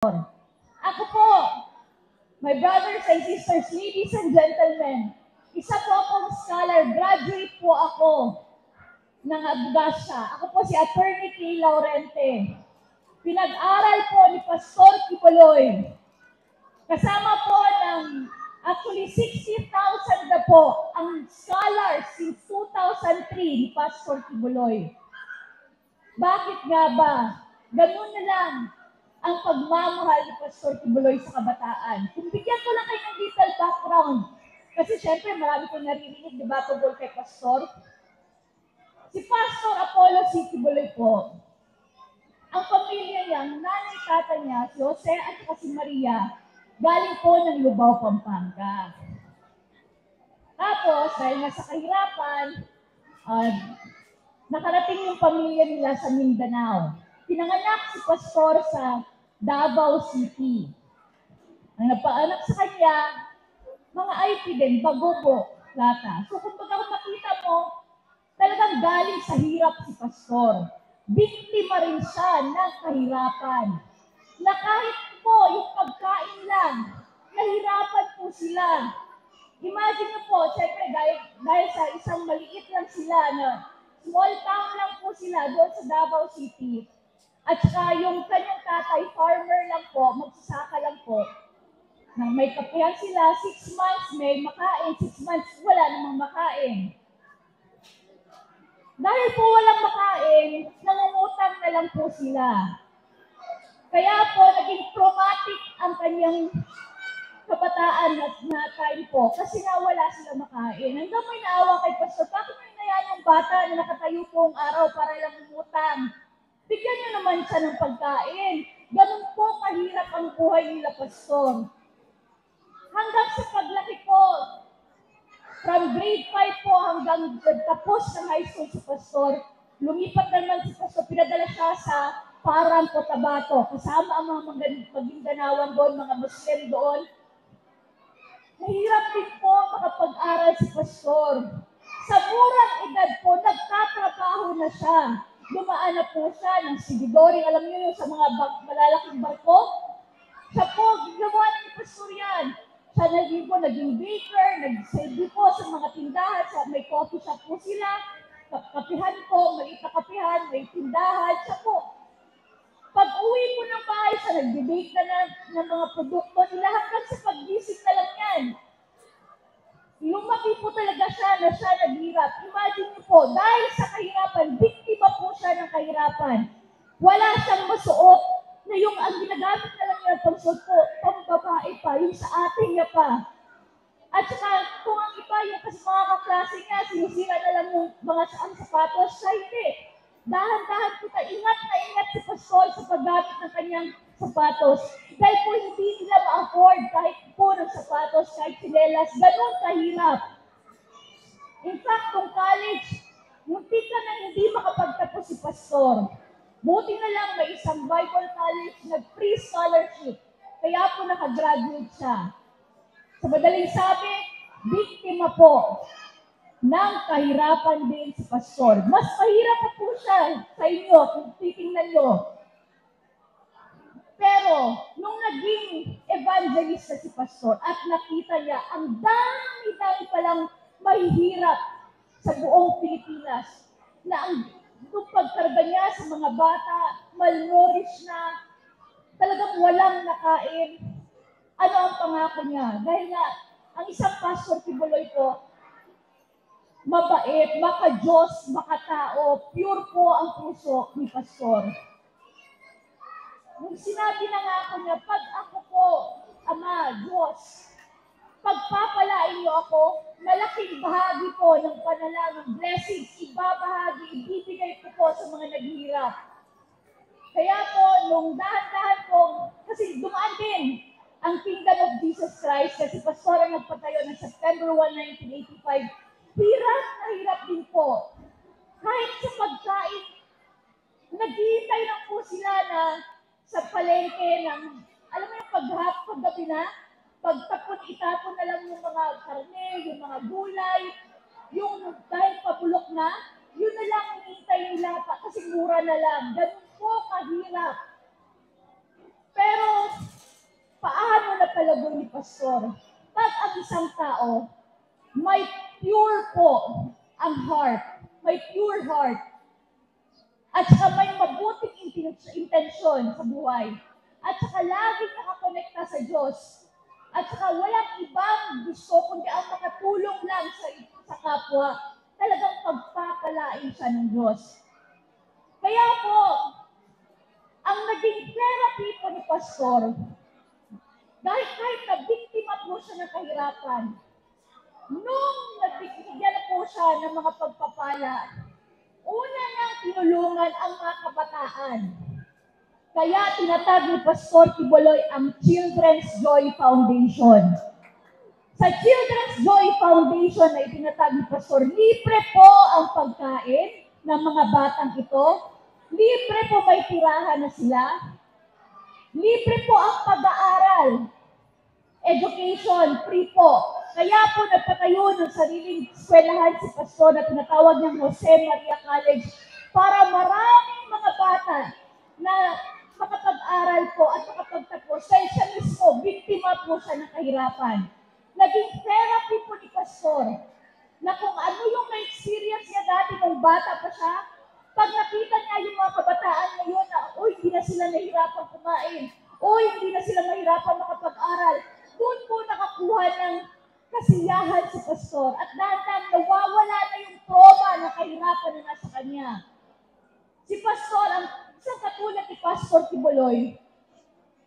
Ako po, my brothers and sisters, ladies and gentlemen, isa po akong scholar, graduate po ako ng Abogasa. Ako po si Attorney Kay Laurente. Pinag-aral po ni Pastor Kibuloy. Kasama po ng actually 60,000 na po ang scholar since 2003 ni Pastor Kibuloy. Bakit nga ba? Ganun na lang ang pagmamahal ni Pastor Kibuloy sa kabataan. Kung bigyan ko lang kayo ng little background, kasi syempre marami kong naririnig, di ba, tungkol kay Pastor. Si Pastor Apollo C. Kibuloy po, ang pamilya niya, nanay tata niya, si Jose at si Maria, galing po ng Lubao, Pampanga. Tapos, dahil nasa kahirapan, nakarating yung pamilya nila sa Mindanao. Pinanganak si Pastor sa Davao City. Ang napaanak sa kanya, mga IT din, bagobo, lata. So kung baga makita mo, talagang galing sa hirap si Pastor. Biktima rin siya ng kahirapan. Na kahit po yung pagkain lang, nahirapan po sila. Imagine niyo po, syempre dahil sa isang maliit lang sila na small town lang po sila doon sa Davao City. At saka yung kanyang tatay, farmer lang po, magsasaka lang po. Nang may kapehan sila, 6 months may makain, 6 months wala namang makain. Dahil po walang makain, nangungutang na lang po sila. Kaya po, naging traumatic ang kanyang kabataan na time po kasi nga wala sila makain. Hanggang may naawa kay Pastor, bakit may nayaan yung bata na nakatayo po ang araw para lang umutang? Bigyan niyo naman siya ng pagkain. Ganun po kahirap ang buhay nila, Pastor. Hanggang sa paglaki po, from grade 5 po hanggang tapos ng high school si Pastor, lumipat naman si Pastor, pinadala siya sa Parang, Cotabato, kasama ang mga Magindanawan doon, mga Muslim doon. Nahirap din po makapag-aral si Pastor. Sa murang edad po, nagtatrabaho na siya. Dumaan na po siya ng sigidoring, alam niyo yung sa mga malalaking barko. Siya po, ginawa ni Pastor yan. Siya naging baker, nag-save po sa mga tindahan, may coffee shop po sila. Kapihan po, maliit na kapihan, may tindahan. Siya po, pag uwi po ng bahay, siya nag-bake na ng mga produkto nila hanggang sa pag-visit na lang yan. Lumaki po talaga siya na siya naghirap. Imagine niyo po, dahil sa kahirapan, biktima po siya ng kahirapan. Wala siyang masuot na yung ang ginagamit na lang niya pangsuot po, pambabae pa, yung sa ating niya pa. At saka, kung ang iba yung kasi mga kaklase niya, sinisira na lang yung mga saang sapatos, siya hindi. Dahan-dahan po na ingat si Pastor sa paggamit ng kanyang sapatos. Dahil po hindi nila ma-afford kahit po ng sapatos, kahit sinelas, ganun kahirap. In fact, kung college, muntik na hindi makapagtapos si Pastor. Buti na lang may isang Bible college na free scholarship. Kaya po nakagraduate siya. Sa madaling sabi, biktima po ng kahirapan din si Pastor. Mas mahirap pa po siya sa inyo kung titingnan nyo. Pero, nung naging evangelist na si Pastor at nakita niya ang dami-dami palang mahihirap sa buong Pilipinas na nung pagkarga niya sa mga bata, malnourished na, talagang walang nakain. Ano ang pangako niya? Dahil nga, ang isang Pastor Kibuloy po, mabait, maka-Diyos, maka-tao, pure po ang puso ni Pastor. Nung sinabi na nga ako niya, pag ako po, Ama, Diyos, pagpapalain niyo ako, malaking bahagi po ng panalangin, blessings, ibabahagi, ibibigay ko po sa mga naghihirap. Kaya po, nung dahan-dahan po, kasi dumaan din ang Kingdom of Jesus Christ, kasi Pastor ang nagpatayo ng September 1, 1985, hirap na hirap din po. Kahit sa pagkain, naghihintay lang po sila na sa palengke ng, alam mo yung paggabi na, pagtapon, itapon na lang yung mga karne, yung mga gulay, yung dahil pabulok na, yun na lang hinihintay nila kasi mura na lang. Ganun po kahirap. Pero, paano napalago ni Pastor? Pag ang isang tao, may pure po ang heart, may pure heart, at saka may mabuting intensyon sa buhay, at saka laging nakakonekta sa Diyos, at saka walang ibang gusto kundi ang makatulong lang sa kapwa, talagang pagpapalain siya ng Diyos. Kaya po, ang naging therapy po ni Pastor, dahil kahit na biktima po siya ng kahirapan, nung nagbigyan na po siya ng mga pagpapala, una niyang tinulungan ang mga kabataan. Kaya tinatag ni Pastor Tibuloy ang Children's Joy Foundation. Sa Children's Joy Foundation na itinatag ni Pastor, libre po ang pagkain ng mga batang ito. Libre po may tirahan na sila. Libre po ang pag-aaral. Education, free po. Kaya po nagpatayo ng sariling eskwelahan si Pastor na tinatawag niyang Jose Maria College para maraming mga bata na makapag-aral po at makapagtapos. Dahil siya mismo, biktima po siya ng kahirapan. Naging therapy po ni Pastor na kung ano yung na-experience niya dati nung bata pa siya, pag nakita niya yung mga kabataan ngayon na, uy, hindi na sila nahirapan kumain, uy, hindi na sila mahirapan makapag-aral, doon po nakakuha ng kasiyahan si Pastor at dahan-dahan nawawala na yung trauma na kahirapan na nasa kanya. Si Pastor, ang isang katulad ni Pastor Tibuloy,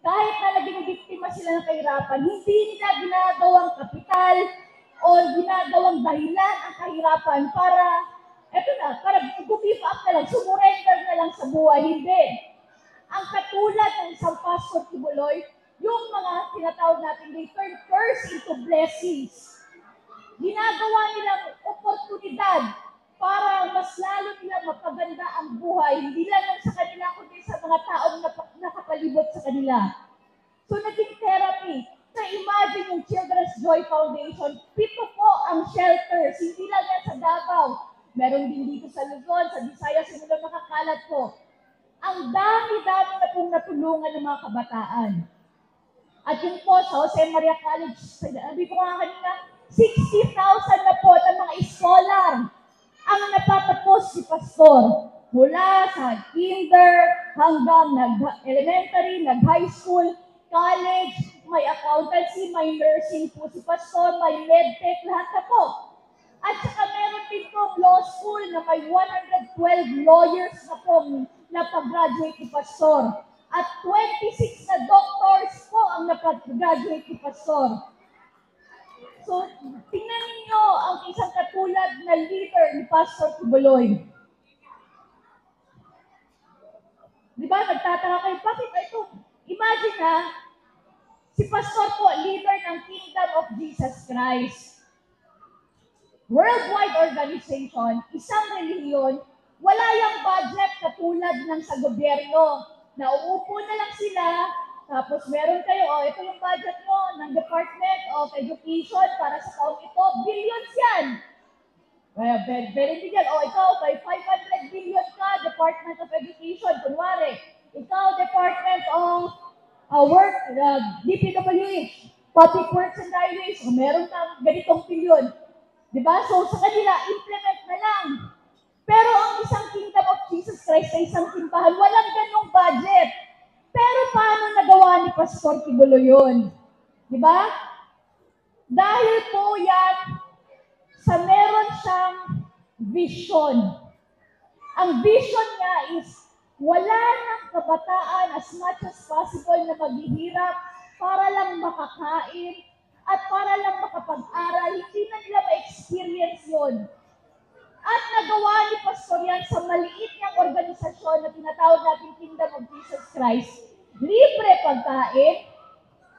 kahit na naging biktima sila ng kahirapan, hindi nila ginagawang kapital o ginagawang dahilan ang kahirapan para, para give up na lang, sumurrender na lang sa buhay. Hindi. Ang katulad ng isang Pastor Tibuloy, yung mga tinatawag natin, they turn curse into blessings. Ginagawa nilang oportunidad para mas lalo nila mapaganda ang buhay, hindi lang sa kanila, kundi sa mga taong nakapalibot sa kanila. So, naging therapy. So, imagine yung Children's Joy Foundation, 7 po ang shelters, hindi lang yan sa Davao. Meron din dito sa Luzon, sa Visayas, sinulang nakakalat po. Ang dami-dami na pong natulungan ng mga kabataan. At yun po, sa Jose Maria College, sabi ko nga kanina, 60,000 na po ng mga scholar ang napatapos si Pastor. Mula sa kinder hanggang nag-elementary, nag-high school, college, may accountancy, may nursing po si Pastor, may medtech, lahat na po. At saka meron din pong law school na may 112 lawyers na pong napag-graduate ni Pastor. At 26 na doctors po ang napag-graduate ni Pastor. So, tingnan ninyo ang isang katulad na leader ni Pastor Tibuloy. Di ba, nagtataka kayo, bakit ito? Imagine na, si Pastor po, leader ng Kingdom of Jesus Christ. Worldwide organization, isang relihiyon, wala yung budget katulad ng sa gobyerno. Nauupo na lang sila, tapos meron kayo, ito yung budget mo ng Department of Education para sa taong ito, billions yan. Very bigyan, ikaw, may 500 billion ka, Department of Education, kunwari. Ikaw, Department of DPWH, Public Works and Highways, meron kang ganitong billion. Diba? So, sa kanila, implement na lang. Pero ang isang Kingdom of Jesus Christ sa isang simbahan, walang ganong budget. Pero paano nagawa ni Pastor Tibuloy yun? Diba? Dahil po yan sa meron siyang vision. Ang vision niya is wala ng kabataan as much as possible na maghihirap para lang makakain at para lang makapag-aral. Hindi na nila ma-experience yun. At nagawa ni Pastor yan sa maliit niyang organisasyon na tinatawag natin Kingdom of Jesus Christ. Libre pagkain,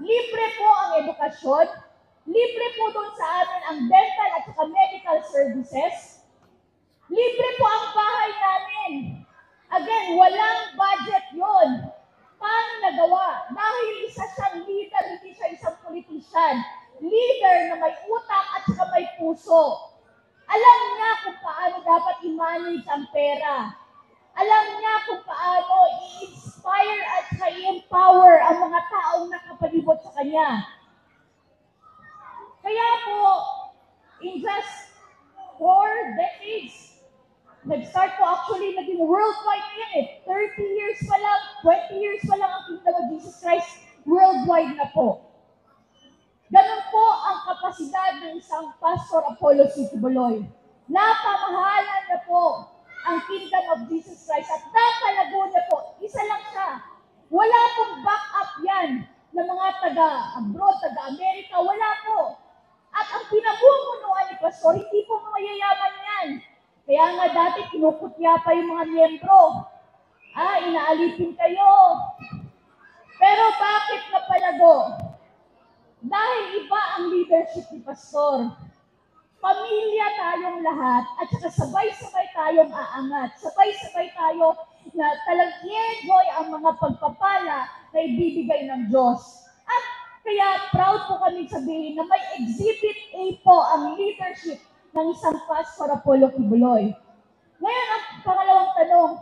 libre po ang edukasyon, libre po doon sa amin ang dental at saka medical services, libre po ang bahay namin. Again, walang budget yun. Paano nagawa? Dahil isa siyang leader, hindi siya isang politician. Leader na may utak at saka may puso. Alam niya kung paano dapat i-manage ang pera. Alam niya kung paano i-inspire at i-empower ang mga taong nakapalibot sa kanya. Kaya po, in just 4 decades, nag-start po actually, naging worldwide na yan 30 years pa lang, 20 years pa lang ang Kingdom of Jesus Christ, worldwide na po. Ganun po ang kapasidad ng isang Pastor Apollo C. Quiboloy. Napamahalan na po ang Kingdom of Jesus Christ at napalago niya po, isa lang siya. Wala pong backup yan ng mga taga-abroad, taga-Amerika, wala po. At ang pinamumunuan ni Pastor, hindi po mga yayaman yan. Kaya nga dati kinukutya pa yung mga miyembro. Inaalipin kayo. Pero bakit napalago? Dahil iba ang leadership ni Pastor. Pamilya tayong lahat at saka sabay-sabay tayong aangat. Sabay-sabay tayo na talagang i-enjoy ang mga pagpapala na ibibigay ng Diyos. At kaya proud po kami sabihin na may Exhibit A po ang leadership ng isang Pastor Apollo Quiboloy. Ngayon ang pangalawang tanong,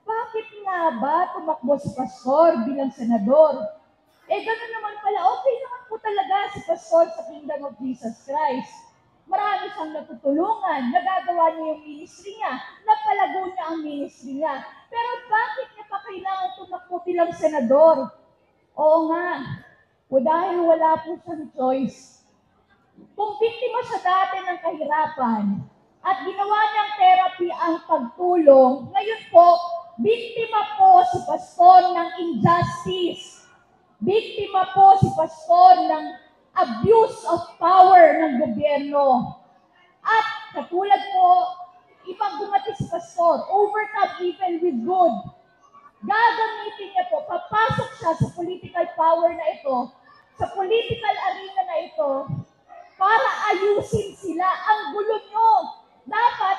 bakit nga ba tumakbo si Pastor bilang senador? Gano'n naman pala, okay naman po talaga si Pastor sa Kingdom of Jesus Christ. Marami siyang natutulungan, nagagawa niya yung ministry niya, napalago niya ang ministry niya. Pero bakit niya pa kailangan tumakbo bilang senador? Oo nga, dahil wala po siyang choice. Kung biktima siya dati ng kahirapan at ginawa niyang therapy ang pagtulong, ngayon po, biktima po si Pastor ng injustice. Biktima po si Pastor ng abuse of power ng gobyerno. At katulad po, ibang bumati si Pastor, overcome evil with good. Gagamitin niya po, papasok siya sa political power na ito, sa political arena na ito, para ayusin sila. Ang gulo nyo. Dapat,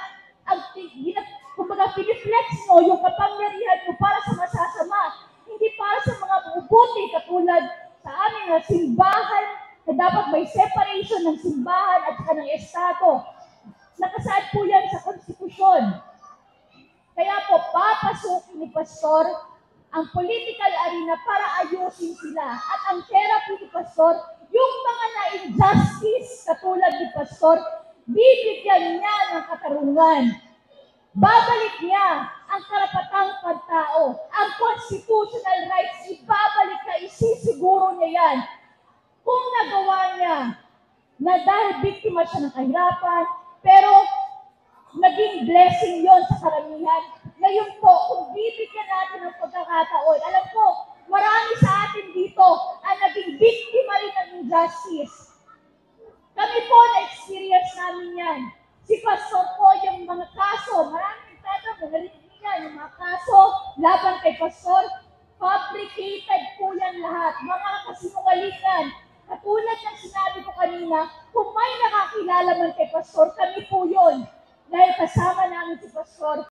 kumbaga, piniflex mo yung kapangyarihan mo para sa masasama, hindi para sa mga mabubuti katulad sa amin na simbahan, na dapat may separation ng simbahan at saka ng Estado. Nakasaad po yan sa konstitusyon. Kaya po, papasukin ni Pastor ang political arena para ayusin sila. At ang therapy ni Pastor, yung mga na-injustice katulad ni Pastor, bibigyan niya ng katarungan. Babalik niya ang karapatang pagtao. Ang constitutional rights, ibabalik na, isisiguro niya yan. Kung nagawa niya na dahil biktima siya ng kahirapan, pero naging blessing yon sa karamihan. Ngayon po, kung bibigyan natin ng pagkakataon, alam po, marami sa atin dito ang naging biktima rin ng injustice. Kami po, na-experience namin yan. Si Pastor po, yung mga kaso, maraming tatanong, narinig niya, yung mga kaso laban kay Pastor, fabricated po yan lahat. Mga kasinungalingan. Katulad ng sinabi ko kanina, kung may nakakilala man kay Pastor, kami po yun. Dahil kasama namin si Pastor